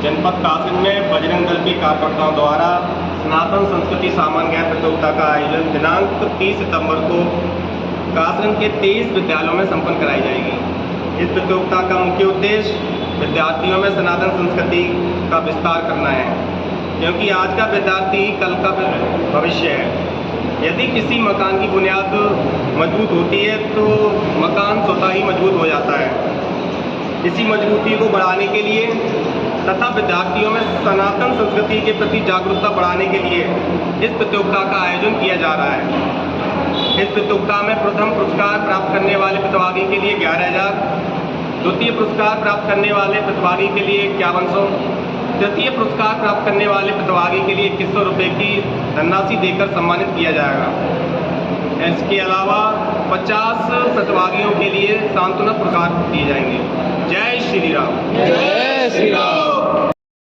जनपद कासगंज में बजरंग दल के कार्यकर्ताओं द्वारा सनातन संस्कृति सामान्य ज्ञान प्रतियोगिता का आयोजन दिनांक 30 सितंबर को कासगंज के 23 विद्यालयों में संपन्न कराई जाएगी। इस प्रतियोगिता का मुख्य उद्देश्य विद्यार्थियों में सनातन संस्कृति का विस्तार करना है, क्योंकि आज का विद्यार्थी कल का भविष्य है। यदि किसी मकान की बुनियाद मजबूत होती है तो मकान स्वतः ही मजबूत हो जाता है। इसी मजबूती को बढ़ाने के लिए तथा विद्यार्थियों में सनातन संस्कृति के प्रति जागरूकता बढ़ाने के लिए इस प्रतियोगिता का आयोजन किया जा रहा है। इस प्रतियोगिता में प्रथम पुरस्कार प्राप्त करने वाले प्रतिभागी के लिए 11,000, द्वितीय पुरस्कार प्राप्त करने वाले प्रतिभागी के लिए 5100, तृतीय पुरस्कार प्राप्त करने वाले प्रतिभागी के लिए 2100 रुपये की धनराशि देकर सम्मानित किया जाएगा। इसके अलावा 50 प्रतिभागियों के लिए सांत्वना पुरस्कार दिए जाएंगे। जय श्री राम।